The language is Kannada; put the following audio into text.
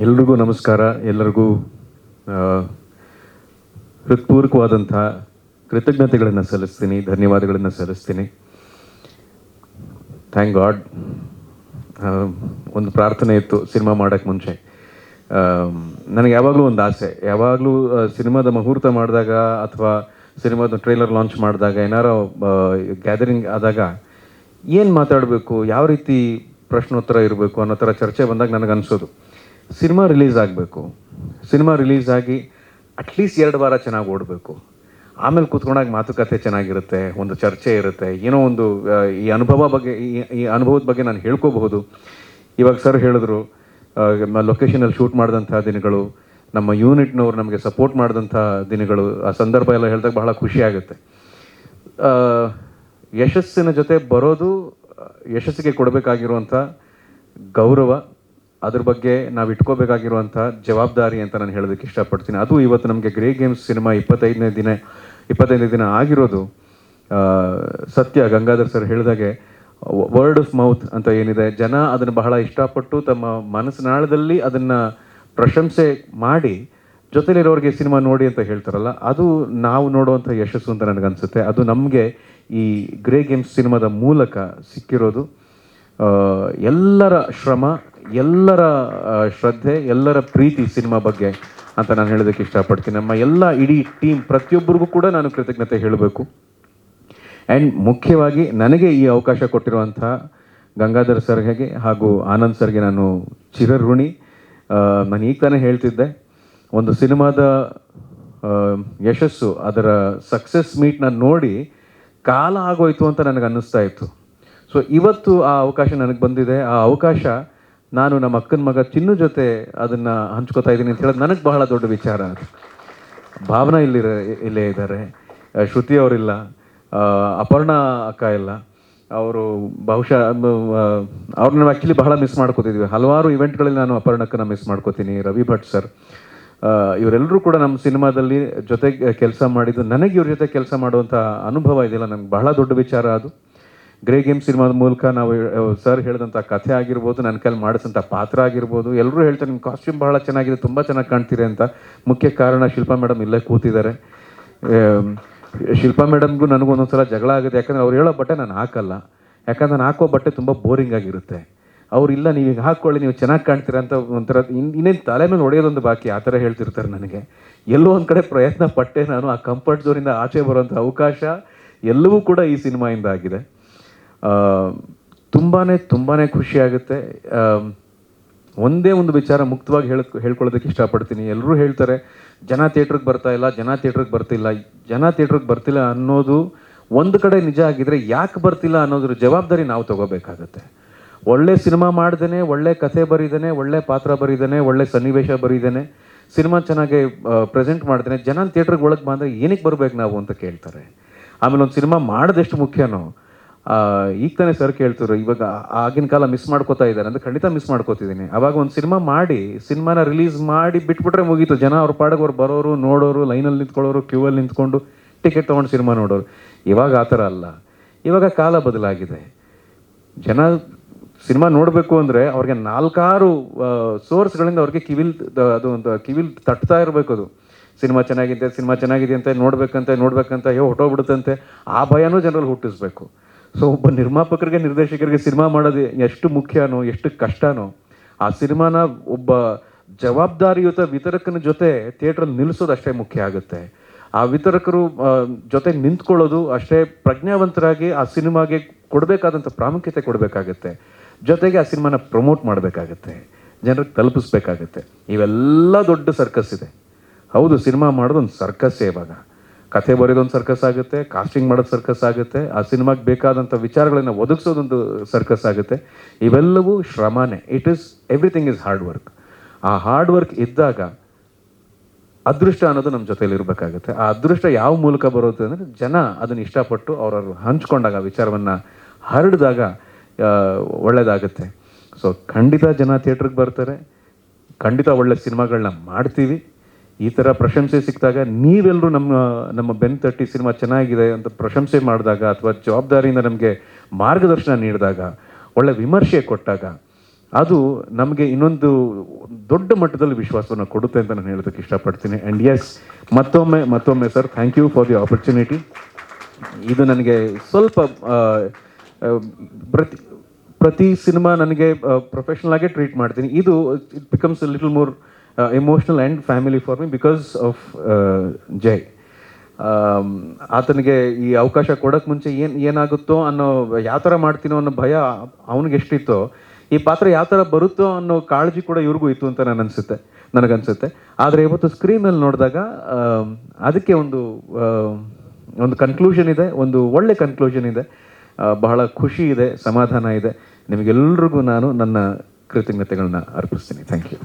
ಎಲ್ರಿಗೂ ನಮಸ್ಕಾರ. ಎಲ್ಲರಿಗೂ ಹೃತ್ಪೂರ್ವಕವಾದಂಥ ಕೃತಜ್ಞತೆಗಳನ್ನು ಸಲ್ಲಿಸ್ತೀನಿ, ಧನ್ಯವಾದಗಳನ್ನು ಸಲ್ಲಿಸ್ತೀನಿ. Thank god. ಒಂದು ಪ್ರಾರ್ಥನೆ ಇತ್ತು ಸಿನಿಮಾ ಮಾಡೋಕ್ಕೆ ಮುಂಚೆ. ನನಗೆ ಯಾವಾಗಲೂ ಒಂದು ಆಸೆ, ಯಾವಾಗಲೂ ಸಿನಿಮಾದ ಮುಹೂರ್ತ ಮಾಡಿದಾಗ ಅಥವಾ ಸಿನಿಮಾದ ಟ್ರೈಲರ್ ಲಾಂಚ್ ಮಾಡಿದಾಗ ಏನಾರೋ ಗ್ಯಾದರಿಂಗ್ ಆದಾಗ ಏನು ಮಾತಾಡಬೇಕು, ಯಾವ ರೀತಿ ಪ್ರಶ್ನೋತ್ತರ ಇರಬೇಕು ಅನ್ನೋ ಥರ ಚರ್ಚೆ ಬಂದಾಗ ನನಗೆ ಅನಿಸೋದು ಸಿನಿಮಾ ರಿಲೀಸ್ ಆಗಬೇಕು. ಸಿನಿಮಾ ರಿಲೀಸ್ ಆಗಿ ಅಟ್ಲೀಸ್ಟ್ 2 ವಾರ ಚೆನ್ನಾಗಿ ಓಡಬೇಕು. ಆಮೇಲೆ ಕೂತ್ಕೊಂಡಾಗ ಮಾತುಕತೆ ಚೆನ್ನಾಗಿರುತ್ತೆ, ಒಂದು ಚರ್ಚೆ ಇರುತ್ತೆ, ಏನೋ ಒಂದು ಈ ಅನುಭವದ ಬಗ್ಗೆ ನಾನು ಹೇಳ್ಕೋಬಹುದು. ಇವಾಗ ಸರ್ ಹೇಳಿದ್ರು ಲೊಕೇಶನಲ್ಲಿ ಶೂಟ್ ಮಾಡಿದಂಥ ದಿನಗಳು, ನಮ್ಮ ಯೂನಿಟ್ನವ್ರು ನಮಗೆ ಸಪೋರ್ಟ್ ಮಾಡಿದಂಥ ದಿನಗಳು, ಆ ಸಂದರ್ಭ ಎಲ್ಲ ಹೇಳಿದಾಗ ಬಹಳ ಖುಷಿ ಆಗುತ್ತೆ. ಯಶಸ್ಸಿನ ಜೊತೆ ಬರೋದು ಯಶಸ್ಸಿಗೆ ಕೊಡಬೇಕಾಗಿರುವಂಥ ಗೌರವ, ಅದ್ರ ಬಗ್ಗೆ ನಾವು ಇಟ್ಕೋಬೇಕಾಗಿರುವಂಥ ಜವಾಬ್ದಾರಿ ಅಂತ ನಾನು ಹೇಳೋದಕ್ಕೆ ಇಷ್ಟಪಡ್ತೀನಿ. ಅದು ಇವತ್ತು ನಮಗೆ ಗ್ರೇ ಗೇಮ್ಸ್ ಸಿನಿಮಾ 25ನೇ ದಿನ ಆಗಿರೋದು ಸತ್ಯ. ಗಂಗಾಧರ್ ಸರ್ ಹೇಳಿದಾಗೆ ವರ್ಡ್ ಆಫ್ ಮೌತ್ ಅಂತ ಏನಿದೆ, ಜನ ಅದನ್ನು ಬಹಳ ಇಷ್ಟಪಟ್ಟು ತಮ್ಮ ಮನಸ್ಸಿನಾಳದಲ್ಲಿ ಅದನ್ನು ಪ್ರಶಂಸೆ ಮಾಡಿ ಜೊತೆಲಿರೋರಿಗೆ ಸಿನಿಮಾ ನೋಡಿ ಅಂತ ಹೇಳ್ತಾರಲ್ಲ, ಅದು ನಾವು ನೋಡುವಂಥ ಯಶಸ್ಸು ಅಂತ ನನಗನ್ಸುತ್ತೆ. ಅದು ನಮಗೆ ಈ ಗ್ರೇ ಗೇಮ್ಸ್ ಸಿನಿಮಾದ ಮೂಲಕ ಸಿಕ್ಕಿರೋದು. ಎಲ್ಲರ ಶ್ರಮ, ಎಲ್ಲರ ಶ್ರದ್ಧೆ, ಎಲ್ಲರ ಪ್ರೀತಿ ಸಿನಿಮಾ ಬಗ್ಗೆ ಅಂತ ನಾನು ಹೇಳೋದಕ್ಕೆ ಇಷ್ಟಪಡ್ತೀನಿ. ನಮ್ಮ ಎಲ್ಲ ಇಡೀ ಟೀಮ್ ಪ್ರತಿಯೊಬ್ಬರಿಗೂ ಕೂಡ ನಾನು ಕೃತಜ್ಞತೆ ಹೇಳಬೇಕು. ಆ್ಯಂಡ್ ಮುಖ್ಯವಾಗಿ ನನಗೆ ಈ ಅವಕಾಶ ಕೊಟ್ಟಿರುವಂಥ ಗಂಗಾಧರ್ ಸರ್ಗೆ ಹಾಗೂ ಆನಂದ್ ಸರ್ಗೆ ನಾನು ಚಿರಋಣಿ. ನಾನು ಈಗ ತಾನೇ ಹೇಳ್ತಿದ್ದೆ, ಒಂದು ಸಿನಿಮಾದ ಯಶಸ್ಸು, ಅದರ ಸಕ್ಸಸ್ ಮೀಟ್ನ ನೋಡಿ ಕಾಲ ಆಗೋಯ್ತು ಅಂತ ನನಗೆ ಅನ್ನಿಸ್ತಾ ಇತ್ತು. ಸೊ ಇವತ್ತು ಆ ಅವಕಾಶ ನನಗೆ ಬಂದಿದೆ. ಆ ಅವಕಾಶ ನಾನು ನಮ್ಮ ಅಕ್ಕನ ಮಗ ಚಿನ್ನು ಜೊತೆ ಅದನ್ನು ಹಂಚ್ಕೋತಾ ಇದ್ದೀನಿ ಅಂತ ಹೇಳೋದು ನನಗೆ ಬಹಳ ದೊಡ್ಡ ವಿಚಾರ. ಅದು ಭಾವನಾ ಇಲ್ಲೇ ಇದ್ದಾರೆ, ಶ್ರುತಿ ಅವರಿಲ್ಲ, ಅಪರ್ಣಾ ಅಕ್ಕ ಇಲ್ಲ. ಅವರು ಬಹುಶಃ ಅವ್ರನ್ನ ಆ್ಯಕ್ಚುಲಿ ಬಹಳ ಮಿಸ್ ಮಾಡ್ಕೋತಿದ್ವಿ. ಹಲವಾರು ಇವೆಂಟ್ಗಳಲ್ಲಿ ನಾನು ಅಪರ್ಣಕ್ಕನ್ನ ಮಿಸ್ ಮಾಡ್ಕೋತೀನಿ. ರವಿ ಭಟ್ ಸರ್, ಇವರೆಲ್ಲರೂ ಕೂಡ ನಮ್ಮ ಸಿನಿಮಾದಲ್ಲಿ ಜೊತೆಗೆ ಕೆಲಸ ಮಾಡಿದ್ದು, ನನಗೆ ಇವ್ರ ಜೊತೆ ಕೆಲಸ ಮಾಡುವಂಥ ಅನುಭವ ಇದೆಯಲ್ಲ, ನನಗೆ ಬಹಳ ದೊಡ್ಡ ವಿಚಾರ ಅದು. ಗ್ರೇ ಗೇಮ್ ಸಿನಿಮಾದ ಮೂಲಕ ನಾವು ಸರ್ ಹೇಳಿದಂಥ ಕಥೆ ಆಗಿರ್ಬೋದು, ನನ್ನ ಕೈಲಿ ಮಾಡಿಸೋಂಥ ಪಾತ್ರ ಆಗಿರ್ಬೋದು, ಎಲ್ಲರೂ ಹೇಳ್ತಾರೆ ನಿಮ್ಮ ಕಾಸ್ಟ್ಯೂಮ್ ಬಹಳ ಚೆನ್ನಾಗಿದೆ, ತುಂಬ ಚೆನ್ನಾಗಿ ಕಾಣ್ತೀರಿ ಅಂತ. ಮುಖ್ಯ ಕಾರಣ ಶಿಲ್ಪಾ ಮೇಡಮ್ ಇಲ್ಲೇ ಕೂತಿದ್ದಾರೆ. ಶಿಲ್ಪಾ ಮೇಡಮ್ಗೂ ನನಗೂ ಒಂದೊಂದು ಸಲ ಜಗಳ ಆಗುತ್ತೆ, ಯಾಕಂದರೆ ಅವ್ರು ಹೇಳೋ ಬಟ್ಟೆ ನಾನು ಹಾಕಲ್ಲ, ಯಾಕಂದ್ರೆ ನಾನು ಹಾಕೋ ಬಟ್ಟೆ ತುಂಬ ಬೋರಿಂಗ್ ಆಗಿರುತ್ತೆ. ಅವರಿಲ್ಲ, ನೀವು ಈಗ ಹಾಕ್ಕೊಳ್ಳಿ, ನೀವು ಚೆನ್ನಾಗಿ ಕಾಣ್ತೀರ ಅಂತ ಒಂಥರ ಇನ್ನೇನು ತಲೆ ಮೇಲೆ ಹೊಡೆಯೋದೊಂದು ಬಾಕಿ, ಆ ಥರ ಹೇಳ್ತಿರ್ತಾರೆ ನನಗೆ. ಎಲ್ಲೋ ಒಂದು ಕಡೆ ಪ್ರಯತ್ನ ಪಟ್ಟೆ ನಾನು ಆ ಕಂಫರ್ಟ್ ಝೋನಿಂದ ಆಚೆ ಬರುವಂಥ ಅವಕಾಶ ಎಲ್ಲವೂ ಕೂಡ ಈ ಸಿನಿಮಾಯಿಂದ ಆಗಿದೆ. ತುಂಬಾ ಖುಷಿಯಾಗುತ್ತೆ. ಒಂದೇ ಒಂದು ವಿಚಾರ ಮುಕ್ತವಾಗಿ ಹೇಳ್ಕೊಳ್ಳೋದಕ್ಕೆ ಇಷ್ಟಪಡ್ತೀನಿ. ಎಲ್ಲರೂ ಹೇಳ್ತಾರೆ ಜನ ಥಿಯೇಟ್ರಿಗೆ ಬರ್ತಾ ಇಲ್ಲ, ಜನ ಥಿಯೇಟ್ರಿಗೆ ಬರ್ತಿಲ್ಲ ಅನ್ನೋದು ಒಂದು ಕಡೆ ನಿಜ ಆಗಿದ್ರೆ, ಯಾಕೆ ಬರ್ತಿಲ್ಲ ಅನ್ನೋದ್ರ ಜವಾಬ್ದಾರಿ ನಾವು ತಗೋಬೇಕಾಗತ್ತೆ. ಒಳ್ಳೆ ಸಿನಿಮಾ ಮಾಡ್ದೇನೆ, ಒಳ್ಳೆ ಕಥೆ ಬರೀದೇನೆ, ಒಳ್ಳೆ ಪಾತ್ರ ಬರೀದೇನೆ, ಒಳ್ಳೆ ಸನ್ನಿವೇಶ ಬರೀದೇನೆ, ಸಿನಿಮಾ ಚೆನ್ನಾಗಿ ಪ್ರೆಸೆಂಟ್ ಮಾಡ್ದೇನೆ ಜನ ಥಿಯೇಟ್ರಿಗೆ ಒಳಗೆ ಬಂದರೆ ಏನಕ್ಕೆ ಬರ್ಬೇಕು ನಾವು ಅಂತ ಕೇಳ್ತಾರೆ. ಆಮೇಲೆ ಒಂದು ಸಿನಿಮಾ ಮಾಡೋದೆಷ್ಟು ಮುಖ್ಯನೋ, ಈಗ ತಾನೇ ಸರ್ ಕೇಳ್ತಿದ್ರು ಇವಾಗ ಆಗಿನ ಕಾಲ ಮಿಸ್ ಮಾಡ್ಕೋತಾ ಇದ್ದಾರೆ ಅಂದರೆ ಖಂಡಿತ ಮಿಸ್ ಮಾಡ್ಕೋತಿದ್ದೀನಿ. ಅವಾಗ ಒಂದು ಸಿನಿಮಾ ಮಾಡಿ, ಸಿನಿಮಾನ ರಿಲೀಸ್ ಮಾಡಿ ಬಿಟ್ಬಿಟ್ರೆ ಮುಗೀತು. ಜನ ಅವ್ರ ಪಾಡಿಗೆ ಅವ್ರು ಬರೋರು, ನೋಡೋರು, ಲೈನಲ್ಲಿ ನಿಂತ್ಕೊಳ್ಳೋರು, ಕ್ಯೂವಲ್ಲಿ ನಿಂತ್ಕೊಂಡು ಟಿಕೆಟ್ ತೊಗೊಂಡು ಸಿನಿಮಾ ನೋಡೋರು. ಇವಾಗ ಆ ಥರ ಅಲ್ಲ. ಇವಾಗ ಕಾಲ ಬದಲಾಗಿದೆ. ಜನ ಸಿನಿಮಾ ನೋಡಬೇಕು ಅಂದರೆ ಅವ್ರಿಗೆ 4-6 ಸೋರ್ಸ್ಗಳಿಂದ ಅವ್ರಿಗೆ ಕಿವಿಲ್ ತಟ್ತಾ ಇರಬೇಕು. ಅದು ಸಿನಿಮಾ ಚೆನ್ನಾಗಿದೆ ಅಂತ ನೋಡ್ಬೇಕಂತ ಹೊಟ್ಟೋಗ್ಬಿಡುತ್ತಂತೆ. ಆ ಭಯನೂ ಜನರಲ್ಲಿ ಹುಟ್ಟಿಸ್ಬೇಕು. ಸೊ ಒಬ್ಬ ನಿರ್ಮಾಪಕರಿಗೆ, ನಿರ್ದೇಶಕರಿಗೆ ಸಿನಿಮಾ ಮಾಡೋದು ಎಷ್ಟು ಮುಖ್ಯನೋ, ಎಷ್ಟು ಕಷ್ಟನೋ, ಆ ಸಿನಿಮಾನ ಒಬ್ಬ ಜವಾಬ್ದಾರಿಯುತ ವಿತರಕನ ಜೊತೆ ಥಿಯೇಟ್ರಲ್ಲಿ ನಿಲ್ಲಿಸೋದು ಅಷ್ಟೇ ಮುಖ್ಯ ಆಗುತ್ತೆ. ಆ ವಿತರಕರು ಜೊತೆ ನಿಂತ್ಕೊಳ್ಳೋದು ಅಷ್ಟೇ ಪ್ರಜ್ಞಾವಂತರಾಗಿ ಆ ಸಿನಿಮಾಗೆ ಕೊಡಬೇಕಾದಂಥ ಪ್ರಾಮುಖ್ಯತೆ ಕೊಡಬೇಕಾಗತ್ತೆ. ಜೊತೆಗೆ ಆ ಸಿನಿಮಾನ ಪ್ರಮೋಟ್ ಮಾಡಬೇಕಾಗತ್ತೆ, ಜನರಿಗೆ ತಲುಪಿಸ್ಬೇಕಾಗತ್ತೆ. ಇವೆಲ್ಲ ದೊಡ್ಡ ಸರ್ಕಸ್ ಇದೆ. ಹೌದು, ಸಿನಿಮಾ ಮಾಡೋದು ಒಂದು ಸರ್ಕಸ್ಸೇ. ಇವಾಗ ಕಥೆ ಬರೆಯೋದೊಂದು ಸರ್ಕಸ್ ಆಗುತ್ತೆ, ಕಾಸ್ಟಿಂಗ್ ಮಾಡೋದು ಸರ್ಕಸ್ ಆಗುತ್ತೆ, ಆ ಸಿನಿಮಾಗೆ ಬೇಕಾದಂಥ ವಿಚಾರಗಳನ್ನು ಒದಗಿಸೋದೊಂದು ಸರ್ಕಸ್ ಆಗುತ್ತೆ. ಇವೆಲ್ಲವೂ ಶ್ರಮನೇ. Everything is hard work. ಆ ಹಾರ್ಡ್ ವರ್ಕ್ ಇದ್ದಾಗ ಅದೃಷ್ಟ ಅನ್ನೋದು ನಮ್ಮ ಜೊತೆಲಿ ಇರಬೇಕಾಗುತ್ತೆ. ಆ ಅದೃಷ್ಟ ಯಾವ ಮೂಲಕ ಬರುತ್ತೆ ಅಂದರೆ, ಜನ ಅದನ್ನು ಇಷ್ಟಪಟ್ಟು ಅವ್ರವ್ರು ಹಂಚ್ಕೊಂಡಾಗ, ವಿಚಾರವನ್ನು ಹರಡಿದಾಗ ಒಳ್ಳೆಯದಾಗುತ್ತೆ. ಸೊ ಖಂಡಿತ ಜನ ಥಿಯೇಟ್ರಿಗೆ ಬರ್ತಾರೆ, ಖಂಡಿತ ಒಳ್ಳೆ ಸಿನಿಮಾಗಳನ್ನ ಮಾಡ್ತೀವಿ. ಈ ಥರ ಪ್ರಶಂಸೆ ಸಿಕ್ಕಿದಾಗ ನೀವೆಲ್ಲರೂ ನಮ್ಮ ಬೆನ್ನು ತಟ್ಟಿ ಸಿನಿಮಾ ಚೆನ್ನಾಗಿದೆ ಅಂತ ಪ್ರಶಂಸೆ ಮಾಡಿದಾಗ, ಅಥವಾ ಜವಾಬ್ದಾರಿಯಿಂದ ನಮಗೆ ಮಾರ್ಗದರ್ಶನ ನೀಡಿದಾಗ, ಒಳ್ಳೆ ವಿಮರ್ಶೆ ಕೊಟ್ಟಾಗ, ಅದು ನಮಗೆ ಇನ್ನೊಂದು ದೊಡ್ಡ ಮಟ್ಟದಲ್ಲಿ ವಿಶ್ವಾಸವನ್ನು ಕೊಡುತ್ತೆ ಅಂತ ನಾನು ಹೇಳೋದಕ್ಕೆ ಇಷ್ಟಪಡ್ತೀನಿ. ಆ್ಯಂಡ್ ಎಸ್, ಮತ್ತೊಮ್ಮೆ sir, thank you for the opportunity. ಇದು ನನಗೆ ಸ್ವಲ್ಪ ಪ್ರತಿ ಸಿನಿಮಾ ನನಗೆ ಪ್ರೊಫೆಷ್ನಲ್ ಆಗೇ ಟ್ರೀಟ್ ಮಾಡ್ತೀನಿ. ಇದು it becomes little more emotional and family for me because of Jai. ಆತನಿಗೆ ಈ ಅವಕಾಶ ಕೊಡೋಕ್ಕೆ ಮುಂಚೆ ಏನಾಗುತ್ತೋ ಅನ್ನೋ, ಯಾವ ಥರ ಮಾಡ್ತೀನೋ ಅನ್ನೋ ಭಯ ಅವನಿಗೆ ಎಷ್ಟಿತ್ತೋ, ಈ ಪಾತ್ರ ಯಾವ ಥರ ಬರುತ್ತೋ ಅನ್ನೋ ಕಾಳಜಿ ಕೂಡ ಇವ್ರಿಗೂ ಇತ್ತು ಅಂತ ನನಗನ್ಸುತ್ತೆ. ಆದರೆ ಇವತ್ತು ಸ್ಕ್ರೀನಲ್ಲಿ ನೋಡಿದಾಗ ಅದಕ್ಕೆ ಒಂದು ಕನ್ಕ್ಲೂಷನ್ ಇದೆ, ಒಂದು ಒಳ್ಳೆ ಕನ್ಕ್ಲೂಷನ್ ಇದೆ. ಬಹಳ ಖುಷಿ ಇದೆ, ಸಮಾಧಾನ ಇದೆ. ನಿಮಗೆಲ್ರಿಗೂ ನಾನು ನನ್ನ ಕೃತಜ್ಞತೆಗಳನ್ನ ಅರ್ಪಿಸ್ತೀನಿ. Thank you.